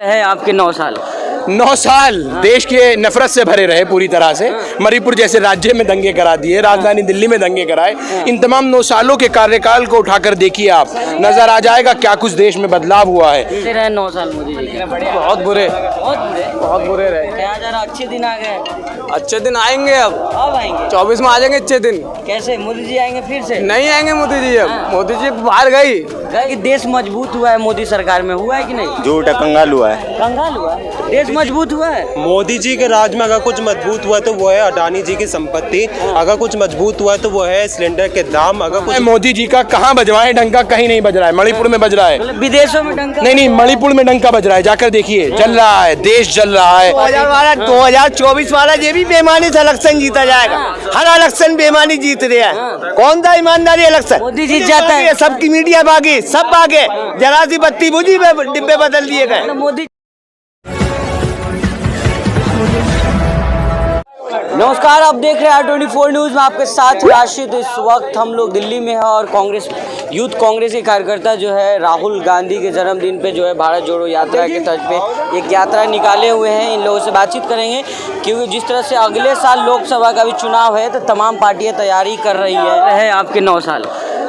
है आपके 9 साल 9 साल देश के नफरत से भरे रहे पूरी तरह से। मणिपुर जैसे राज्य में दंगे करा दिए, राजधानी दिल्ली में दंगे कराए। इन तमाम 9 सालों के कार्यकाल को उठाकर देखिए आप, नजर आ जाएगा क्या कुछ देश में बदलाव हुआ है। कैसे रहे 9 साल मोदी जी के? बहुत बुरे रहे। क्या जरा अच्छे दिन आ गए? अच्छे दिन आएंगे अब आएंगे 24 में आ जाएंगे अच्छे दिन। कैसे मोदी जी आएंगे फिर से? नहीं आएंगे मोदी जी, अब मोदी जी बाहर गई। कि देश मजबूत हुआ है मोदी सरकार में, हुआ है कि नहीं? झूठ है, कंगाल हुआ है। कंगाल हुआ है? देश मजबूत हुआ है? मोदी जी के राज में अगर कुछ मजबूत हुआ है तो वो है अडानी जी की संपत्ति। अगर कुछ मजबूत हुआ है तो वो है सिलेंडर के दाम। अगर कुछ मोदी जी का कहाँ बजवाए डंका, कहीं नहीं बज रहा है। मणिपुर में बज रहा है, मतलब विदेशों में डंका नहीं मणिपुर में डंका बज रहा है। जाकर देखिए, जल रहा है, देश जल रहा है। 2024 वाला ये भी बेईमानी से इलेक्शन जीता जाएगा। हर इलेक्शन बेईमानी जीत रहे हैं। कौन सा ईमानदारी इलेक्शन? मोदी जीत जाता है। सबकी मीडिया भागी, सब भागे। जरा सी बत्ती बुझी, डिब्बे बदल दिए गए। मोदी। नमस्कार, आप देख रहे हैं R24 न्यूज़ में आपके साथ राशिद। इस वक्त हम लोग दिल्ली में हैं और कांग्रेस यूथ कांग्रेस के कार्यकर्ता जो है राहुल गांधी के जन्मदिन पे जो है भारत जोड़ो यात्रा के तर्ज पे एक यात्रा निकाले हुए हैं। इन लोगों से बातचीत करेंगे क्योंकि जिस तरह से अगले साल लोकसभा का भी चुनाव है तो तमाम पार्टियां तैयारी कर रही है आपके 9 साल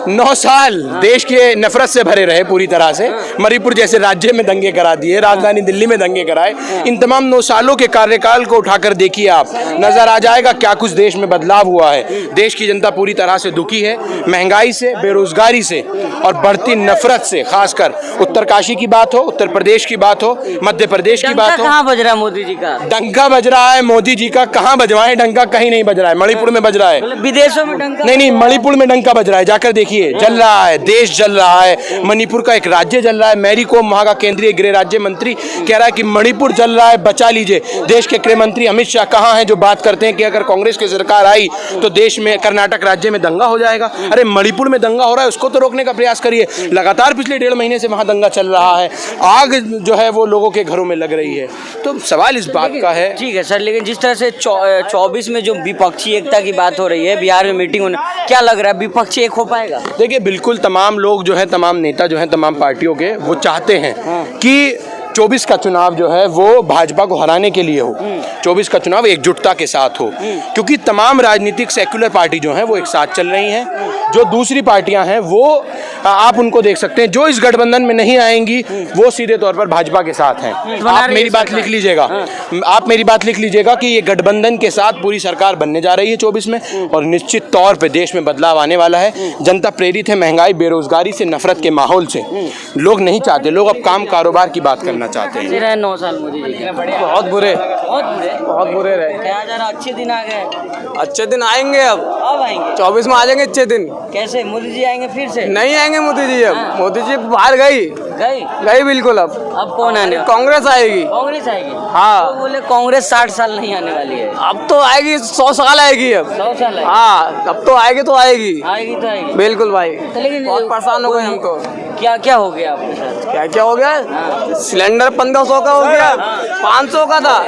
9 साल देश के नफरत से भरे रहे पूरी तरह से। मणिपुर जैसे राज्य में दंगे करा दिए, राजधानी दिल्ली में दंगे कराए। इन तमाम 9 सालों के कार्यकाल को उठाकर देखिए आप, नजर आ जाएगा क्या कुछ देश में बदलाव हुआ है। देश की जनता पूरी तरह से दुखी है, महंगाई से, बेरोजगारी से और बढ़ती नफरत से। खासकर उत्तरकाशी की बात हो, उत्तर प्रदेश की बात हो, मध्य प्रदेश की बात हो। कहाँ बज रहा है मोदी जी का डंका? बज रहा है मोदी जी का, कहाँ बजवाए डंका, कहीं नहीं बज रहा है। मणिपुर में बज रहा है, मतलब विदेशों में डंका नहीं मणिपुर में डंका बज रहा है। जाकर देखिए, जल रहा है, देश जल रहा है। मणिपुर का एक राज्य जल रहा है। मैरी कोम वहां का केंद्रीय गृह राज्य मंत्री कह रहा है कि मणिपुर जल रहा है, बचा लीजिए। देश के गृह मंत्री अमित शाह कहां हैं जो बात करते हैं कि अगर कांग्रेस की सरकार आई तो देश में, कर्नाटक राज्य में दंगा हो जाएगा। अरे मणिपुर में दंगा हो रहा है, उसको तो रोकने का प्रयास करिए। लगातार पिछले 1.5 महीने से वहां दंगा चल रहा है। आग जो है वो लोगों के घरों में लग रही है। तो सवाल इस बात का है। ठीक है सर, लेकिन जिस तरह से 24 में जो विपक्षी एकता की बात हो रही है, बिहार में मीटिंग होने, क्या लग रहा है विपक्षी एक हो पाएगा? देखिए, बिल्कुल तमाम लोग जो है, तमाम नेता जो हैं, तमाम पार्टियों के, वो चाहते हैं कि 24 का चुनाव जो है वो भाजपा को हराने के लिए हो। 24 का चुनाव एकजुटता के साथ हो, क्योंकि तमाम राजनीतिक सेक्युलर पार्टी जो हैं वो एक साथ चल रही हैं। जो दूसरी पार्टियां हैं वो आप उनको देख सकते हैं, जो इस गठबंधन में नहीं आएंगी वो सीधे तौर पर भाजपा के साथ हैं। आप मेरी बात लिख लीजिएगा, आप मेरी बात लिख लीजिएगा कि ये गठबंधन के साथ पूरी सरकार बनने जा रही है 24 में, और निश्चित तौर पर देश में बदलाव आने वाला है। जनता प्रेरित है महंगाई, बेरोजगारी से, नफरत के माहौल से। लोग नहीं चाहते, लोग अब काम कारोबार की बात करना चाहते हैं। 9 साल मोदी जी के बहुत बुरे रहे। क्या जरा अच्छे दिन आ गए? अच्छे दिन आएंगे अब आएंगे 24 में आ जाएंगे अच्छे दिन। कैसे मोदी जी आएंगे फिर से? नहीं आएंगे मोदी जी, अब मोदी जी बाहर गई बिल्कुल। अब कौन आने? कांग्रेस आएगी। कांग्रेस आएगी? हाँ। तो बोले कांग्रेस 60 साल नहीं आने वाली है। अब तो आएगी, 100 साल आएगी अब। 100 साल आएगी। हाँ, अब तो आएगी तो आएगी तो आएगी बिल्कुल भाई। तो लेकिन बहुत परेशान हो गए हम तो। क्या हो गया आपके साथ? क्या हो गया? सिलेंडर 1500 का हो गया, 500 का था।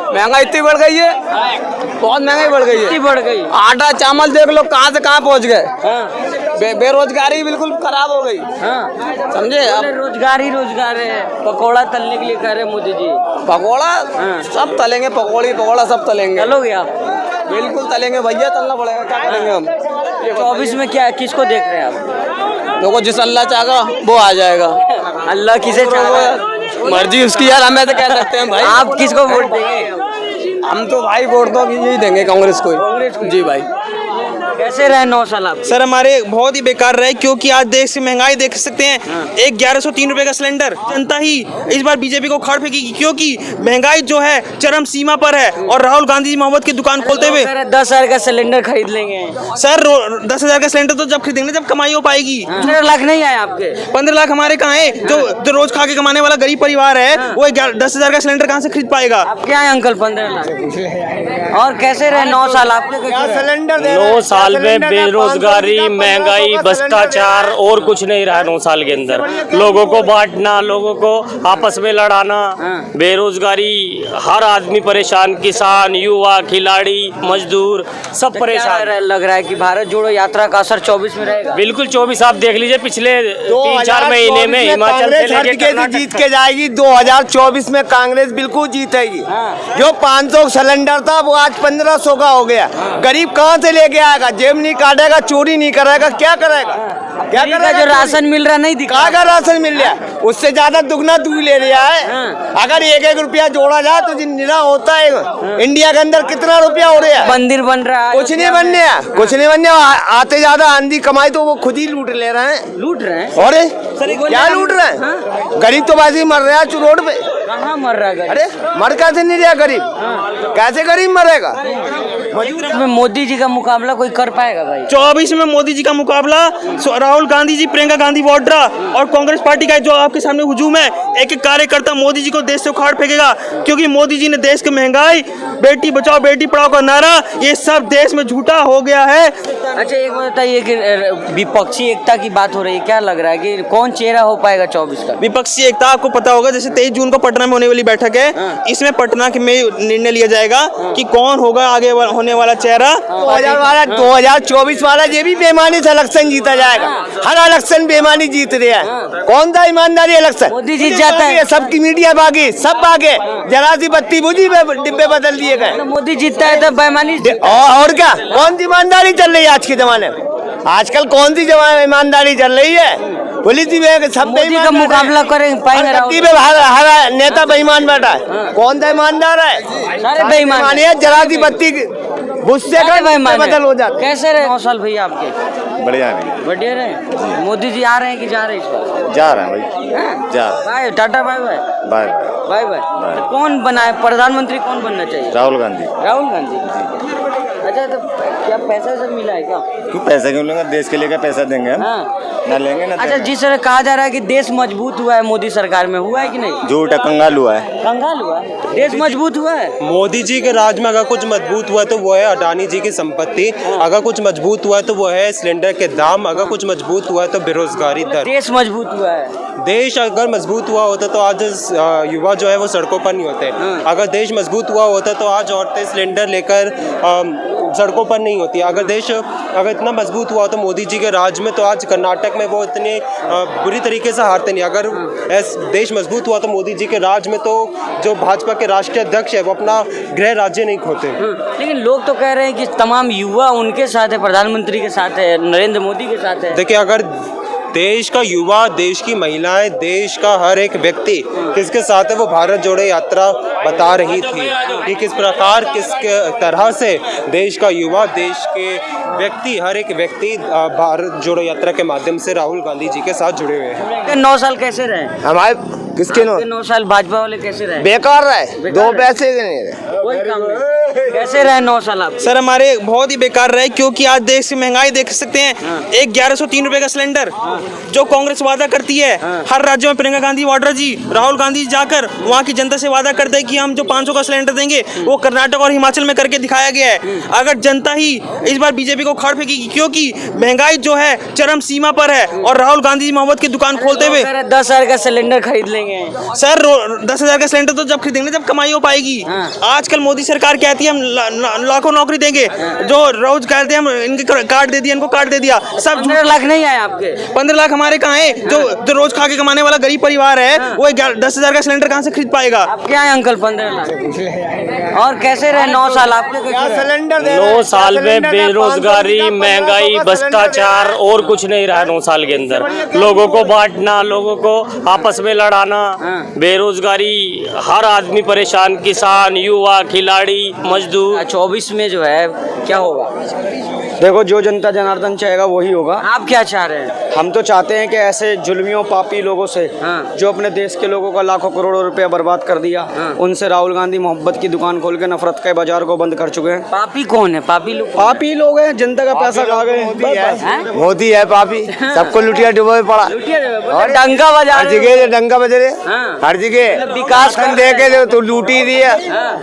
महंगाई इतनी बढ़ गई है, बहुत महंगाई बढ़ गई है। इतनी बढ़ गई, आटा चावल देख लो कहाँ से कहाँ पहुँच गए। बेरोजगारी बिल्कुल खराब हो गई। समझे? अब रोजगार है। पकौड़ा तलने के लिए कह रहे मोदी जी। पकौड़ा सब तलेंगे, पकौड़ा सब तलेंगे। तलोगे आप? बिल्कुल तलेंगे भैया, तलना पड़ेगा। क्या करेंगे हम? 24 में क्या किसको देख रहे हैं आप? देखो, जिस अल्लाह चाहेगा वो आ जाएगा। अल्लाह किसे चाहेगा? मर्जी उसकी यार, हमें तो कह सकते हैं भाई। आप किसको वोट देंगे? हम तो भाई वोट तो यही देंगे, कांग्रेस को। जी भाई। कैसे रहे 9 साल आप? सर हमारे बहुत ही बेकार रहे, क्योंकि आज देश की महंगाई देख सकते हैं। 1103 रुपए का सिलेंडर। जनता ही इस बार बीजेपी को खाड़ फेंकेगी, क्योंकि महंगाई जो है चरम सीमा पर है। और राहुल गांधी मोहब्बत की दुकान खोलते हुए 10,000 का सिलेंडर खरीद लेंगे। सर 10,000 का सिलेंडर तो जब खरीदेंगे जब कमाई हो पाएगी। 15 लाख नहीं आए आपके? 15 लाख हमारे कहाँ है? जो रोज खा के कमाने वाला गरीब परिवार है वो 10,000 का सिलेंडर कहाँ से खरीद पाएगा? आप क्या है अंकल? 15 लाख। और कैसे रहे 9 साल आपके? सिलेंडर 9 साल साल में बेरोजगारी, महंगाई, भ्रष्टाचार और कुछ नहीं रहा 9 साल के अंदर। लोगों को बांटना, लोगों को आपस में लड़ाना, बेरोजगारी, हर आदमी परेशान, किसान, युवा, खिलाड़ी, मजदूर सब परेशान। लग रहा है कि भारत जोड़ो यात्रा का असर 24 में रहेगा। बिल्कुल 24 आप देख लीजिए, पिछले 3-4 महीने में हिमाचल से लेके कर्नाटक जीत के जाएगी। 2024 में कांग्रेस बिल्कुल जीतेगी। जो 500 सिलेंडर था वो आज 1500 का हो गया। गरीब कहाँ से लेके आएगा? जेब नहीं काटेगा, चोरी नहीं करेगा, क्या करेगा? क्या करेगा? जो राशन मिल रहा नहीं दिखा, कहाँ का राशन मिल रहा है? उससे ज्यादा दुगना तू ले रहा है। अगर 1-1 रुपया जोड़ा जाए तो जितना होता है इंडिया के अंदर कितना रुपया हो रहा है? मंदिर बन रहा है, कुछ नहीं बनने, कुछ नहीं बनने। आते ज्यादा आंधी कमाई तो वो खुद ही लूट ले रहे हैं। लूट रहे हैं। और क्या लूट रहे हैं? गरीब तो वैसे ही मर रहा है रोड पे। कहाँ मर रहा है? अरे मर कैसे नहीं रहा गरीब? कैसे गरीब मरेगा? में मोदी जी का मुकाबला कोई कर पाएगा भाई? 24 में मोदी जी का मुकाबला राहुल गांधी जी, प्रियंका गांधी वाड्रा और कांग्रेस पार्टी का जो आपके सामने हुजूम है। एक एक कार्यकर्ता मोदी जी को देश से उखाड़ फेंकेगा, क्योंकि मोदी जी ने देश की महंगाई, बेटी बचाओ बेटी पढ़ाओ का नारा, ये सब देश में झूठा हो गया है। अच्छा एक बात बताइए कि विपक्षी एकता की बात हो रही है, क्या लग रहा है कि कौन चेहरा हो पाएगा 24 का? विपक्षी एकता आपको पता होगा, जैसे 23 जून को पटना में होने वाली बैठक है, इसमें पटना में निर्णय लिया जाएगा कि कौन होगा आगे होने वाला चेहरा। 2024 वाला ये भी बेईमानी से इलेक्शन जीता जाएगा। हर इलेक्शन बेईमानी जीत रहे हैं। कौन सा ईमानदारी इलेक्शन? मोदी जीत जाता है। सबकी मीडिया भागी, सब भागे, जरा सी बत्ती बुझी डिब्बे बदल दिए गए। मोदी जीतता है तो बेईमानी। और क्या, कौन सी ईमानदारी चल रही है आज के जमाने में? आजकल कौन सी ईमानदारी चल रही है? पुलिस भी सब मोदी का मुकाबला करें पाएंगे? हर नेता बेईमान बैठा है। कौन सा ईमानदार है? सारे बेईमान है। जरा सी बत्ती गुस्से का बदल हो जाता। कैसे रहे 9 साल भैया आपके? बढ़िया है, बढ़िया रहे। मोदी जी आ रहे हैं कि जा रहे हैं इस बार? जा रहे हैं भाई, जा bye tata, bye bye bye bye bye. तो कौन बनाए प्रधानमंत्री, कौन बनना चाहिए? राहुल गांधी। राहुल गांधी। अच्छा तो क्या पैसा सब मिला है क्या? क्यों पैसा क्यों लेंगे? देश के लिए क्या पैसा देंगे हम? ना लेंगे ना। अच्छा जिस तरह कहा जा रहा है कि देश मजबूत हुआ है मोदी सरकार में, हुआ है कि नहीं? झूठ है, कंगाल हुआ है। कंगाल हुआ है? देश मजबूत हुआ है? मोदी जी के राज में अगर कुछ मजबूत हुआ तो वो है अडानी जी की संपत्ति, अगर कुछ मजबूत हुआ तो वो है सिलेंडर के दाम, अगर कुछ मजबूत हुआ तो बेरोजगारी दर। देश मजबूत हुआ है। देश अगर मजबूत हुआ होता तो आज युवा जो है वो सड़कों पर नहीं होते। अगर देश मजबूत हुआ होता तो आज औरतें सिलेंडर लेकर सड़कों पर नहीं होती। अगर देश अगर इतना मजबूत हुआ तो मोदी जी के राज में, तो आज कर्नाटक में वो इतने बुरी तरीके से हारते नहीं। अगर देश मजबूत हुआ तो मोदी जी के राज में तो जो भाजपा के राष्ट्रीय अध्यक्ष है वो अपना गृह राज्य नहीं खोते। लेकिन लोग तो कह रहे हैं कि तमाम युवा उनके साथ है, प्रधानमंत्री के साथ है, नरेंद्र मोदी के साथ है। देखिए, अगर देश का युवा, देश की महिलाएं, देश का हर एक व्यक्ति किसके साथ है, वो भारत जोड़ो यात्रा बता रही थी कि किस प्रकार, किस तरह से देश का युवा, देश के व्यक्ति, हर एक व्यक्ति भारत जोड़ो यात्रा के माध्यम से राहुल गांधी जी के साथ जुड़े हुए हैं। 9 साल कैसे रहे हमारे? किसके 9 साल भाजपा वाले कैसे रहे? बेकार रहे, 2 पैसे के नहीं रहे, कोई काम नहीं। कैसे रहे 9 साल आप? सर हमारे बहुत ही बेकार रहे, क्योंकि आज देश की महंगाई देख सकते हैं। एक 1103 रुपए का सिलेंडर जो कांग्रेस वादा करती है हर राज्य में। प्रियंका गांधी वाड्रा जी, राहुल गांधी जाकर वहाँ की जनता से वादा करते हैं कि हम जो 500 का सिलेंडर देंगे वो कर्नाटक और हिमाचल में करके दिखाया गया है। अगर जनता ही इस बार बीजेपी को उखाड़ फेंकेगी, क्योंकि महंगाई जो है चरम सीमा पर है, और राहुल गांधी जी मोहब्बत की दुकान खोलते हुए 10,000 का सिलेंडर खरीद लेंगे। सर 10,000 का सिलेंडर तो जब खरीदेंगे जब कमाई हो पाएगी। आजकल मोदी सरकार कहती है हम लाखों नौकरी देंगे, जो रोज कहते हैं हम इनके कार्ड दे दिया, इनको कार्ड दे दिया। सब 15 लाख नहीं आए आपके? 15 लाख हमारे कहाँ है? जो रोज खा के कमाने वाला गरीब परिवार है वो 10,000 का सिलेंडर कहाँ से खरीद पाएगा? आप क्या है अंकल? 15 लाख। और कैसे रहे 9 साल आपके? सिलेंडर 9 साल में बेरोजगारी, महंगाई, भ्रष्टाचार और कुछ नहीं रहा 9 साल के अंदर। लोगों को बांटना, लोगों को आपस में लड़ाना, बेरोजगारी, हर आदमी परेशान, किसान, युवा, खिलाड़ी, मजदूर। 24 में जो है क्या होगा? देखो, जो जनता जनार्दन चाहेगा वही होगा। आप क्या चाह रहे हैं? हम तो चाहते हैं कि ऐसे जुल्मियों, पापी लोगों से जो अपने देश के लोगों का लाखों करोड़ों रुपया बर्बाद कर दिया, उनसे राहुल गांधी मोहब्बत की दुकान खोल के नफरत के बाजार को बंद कर चुके हैं। पापी कौन है? पापी लोग हैं, जनता का पैसा खा गए। मोदी है पापी, सबको लुटिया डुबो पड़ा, डंका बजा हर जगह डंका बज रहे, हर जगह विकास दे के तो लूट ही रही है,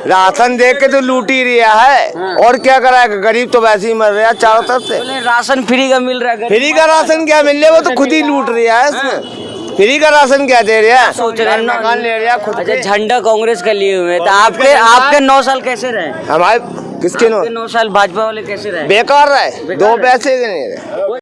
राशन दे के तो लूट ही रहा है। और क्या कराएगा? गरीब तो वैसे ही मर रहा है। चारों तरफ से। बोले राशन फ्री का मिल रहा है, फ्री का राशन क्या मिल रहा है, वो तो खुद ही लूट रहा है इसमें। फ्री का राशन क्या दे रहा है, सोच रहे हैं ना। मकान ले रहा है खुद अच्छा, के। झंडा कांग्रेस का लिए हुए तो आपके 9 साल कैसे रहे? हमारे किसके 9 साल भाजपा वाले कैसे रहे? बेकार रहे, 2 पैसे के नहीं रहे।